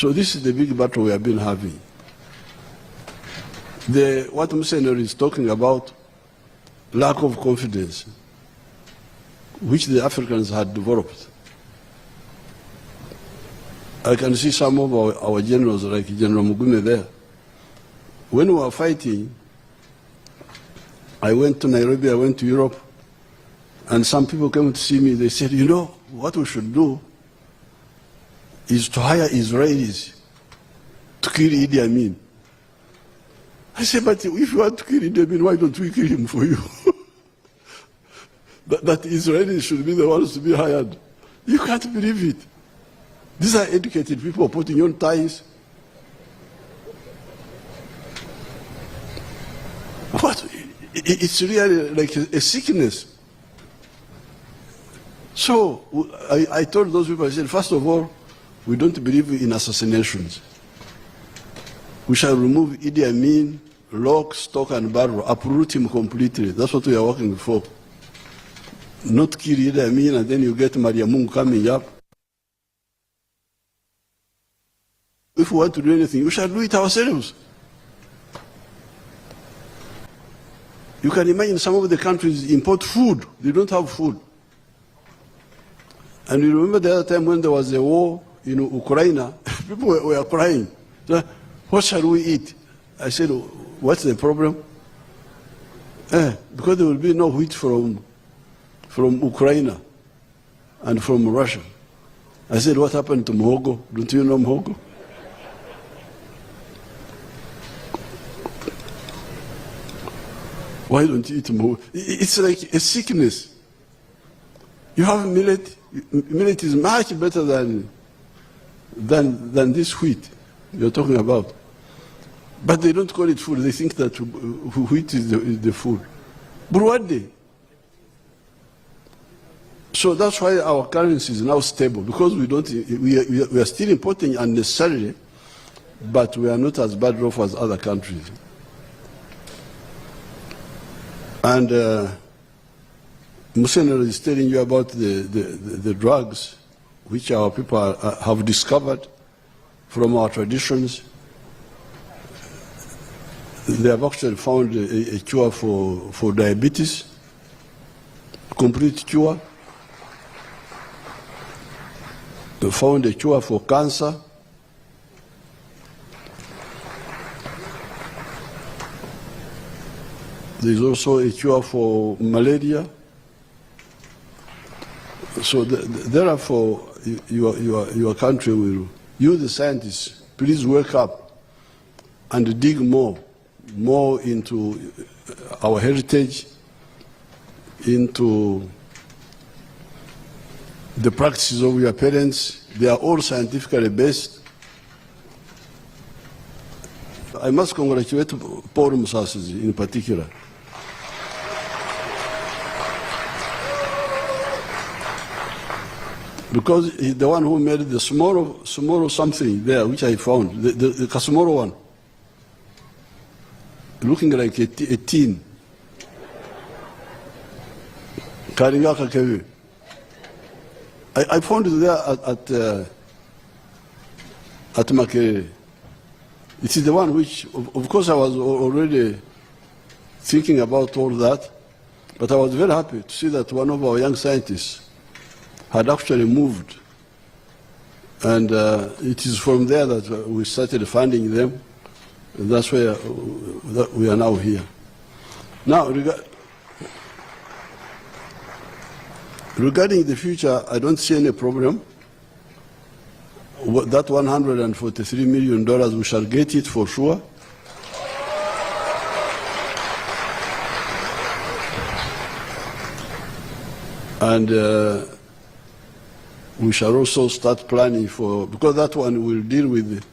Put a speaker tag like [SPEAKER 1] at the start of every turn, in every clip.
[SPEAKER 1] So this is the big battle we have been having. What Museveni is talking about, lack of confidence, which the Africans had developed. I can see some of our generals, like General Mugume there. When we were fighting, I went to Nairobi, I went to Europe, and some people came to see me. They said, you know, what we should do is to hire Israelis to kill Idi Amin. I said, but if you want to kill Idi Amin, why don't we kill him for you? that Israelis should be the ones to be hired. You can't believe it. These are educated people putting on ties. What? It's really like a sickness. So I told those people, I said, first of all, we don't believe in assassinations. We shall remove Idi Amin, lock, stock, and barrel, uproot him completely. That's what we are working for. Not kill Idi Amin, and then you get Maria Mungu coming up. If we want to do anything, we shall do it ourselves. You can imagine some of the countries import food. They don't have food. And you remember the other time when there was a war in Ukraine, people were crying. So, what shall we eat? I said, what's the problem? Because there will be no wheat from Ukraine and from Russia. I said, what happened to muhogo? Don't you know muhogo? Why don't you eat muhogo? It's like a sickness. You have millet. Millet is much better than this wheat you're talking about. But they don't call it food. They think that wheat is the food. But what day? So that's why our currency is now stable, because we are still importing unnecessarily, but we are not as bad off as other countries. And Museveni is telling you about the drugs which our people have discovered from our traditions. They have actually found a cure for diabetes, complete cure. They found a cure for cancer. There's also a cure for malaria. So therefore, your country will, you the scientists, please wake up and dig more into our heritage, into the practices of your parents. They are all scientifically based. I must congratulate Paul Museveni in particular. Because he's the one who made the Somoro something there, which I found, the Kasumoro one, looking like a teen. Karingaka Kevi. I found it there at Makere. It is the one which, of course, I was already thinking about all that, but I was very happy to see that one of our young scientists had actually moved. And it is from there that we started funding them. And that's where we are now here. Now, regarding the future, I don't see any problem. That $143 million, we shall get it for sure. And we shall also start planning for, because that one will deal with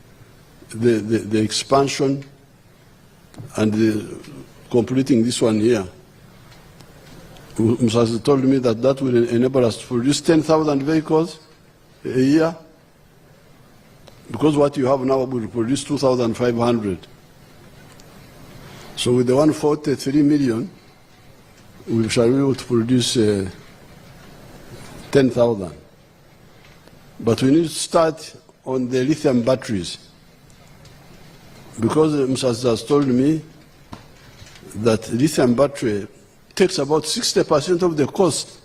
[SPEAKER 1] the expansion and completing this one here. Museveni told me that will enable us to produce 10,000 vehicles a year, because what you have now will produce 2,500. So with the 143 million, we shall be able to produce 10,000. But we need to start on the lithium batteries, because Museveni has told me that lithium battery takes about 60% of the cost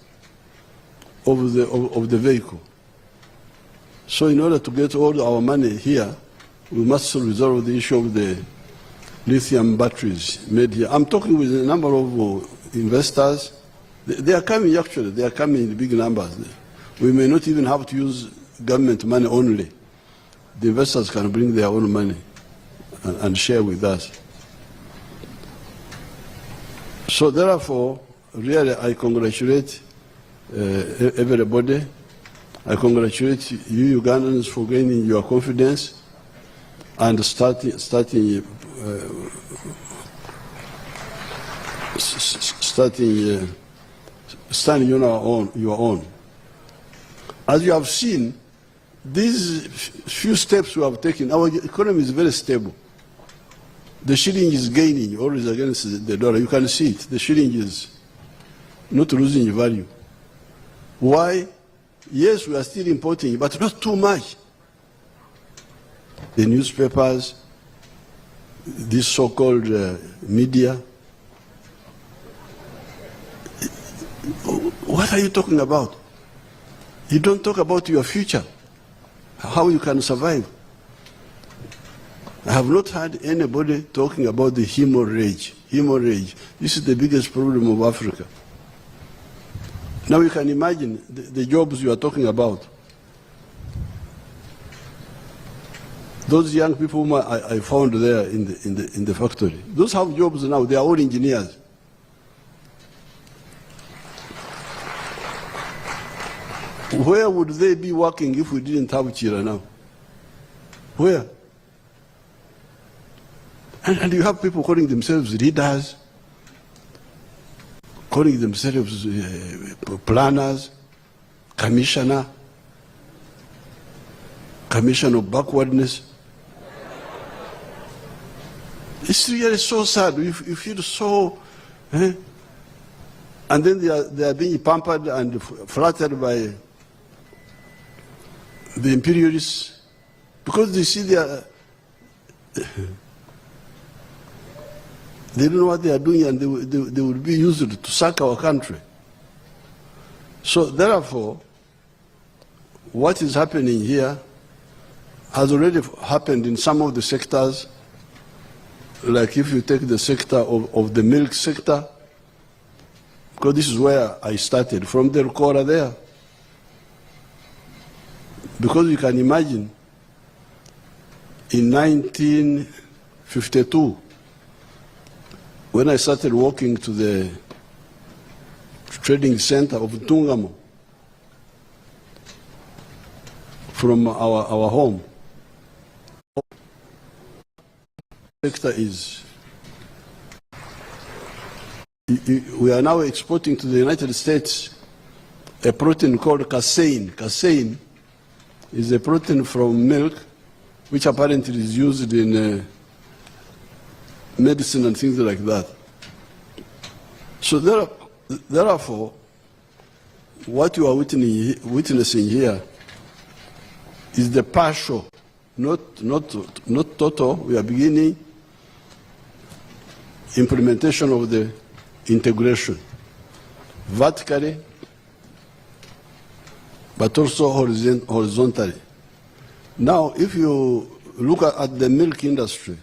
[SPEAKER 1] of the vehicle. So in order to get all our money here, we must resolve the issue of the lithium batteries made here. I'm talking with a number of investors. They are coming, actually. They are coming in big numbers. We may not even have to use government money only. The investors can bring their own money and share with us. So therefore, really, I congratulate everybody. I congratulate you Ugandans for gaining your confidence and standing on your own. As you have seen, these few steps we have taken, our economy is very stable. The shilling is gaining always against the dollar. You can see it. The shilling is not losing value. Why? Yes, we are still importing, but not too much. The newspapers, this so-called media. What are you talking about? You don't talk about your future, how you can survive. I have not heard anybody talking about the hemorrhage. Hemorrhage. This is the biggest problem of Africa. Now you can imagine the jobs you are talking about. Those young people whom I found there in the factory, those have jobs now. They are all engineers. Where would they be working if we didn't have Chira now? Where? And you have people calling themselves leaders, calling themselves planners, commissioner of backwardness. It's really so sad. You feel so, and then they are being pampered and flattered by the imperialists because they see they don't know what they are doing, and they will be used to sack our country. So therefore, what is happening here has already happened in some of the sectors. Like if you take the sector of the milk sector, because this is where I started, from the Rukora there. Because you can imagine, in 1952, when I started walking to the trading center of Tungamo from our home, sector is, we are now exporting to the United States a protein called casein. Casein is a protein from milk, which apparently is used in medicine and things like that. So therefore, what you are witnessing here is the partial, not total. We are beginning implementation of the integration, vertically, but also horizontally. Now, if you look at the milk industry,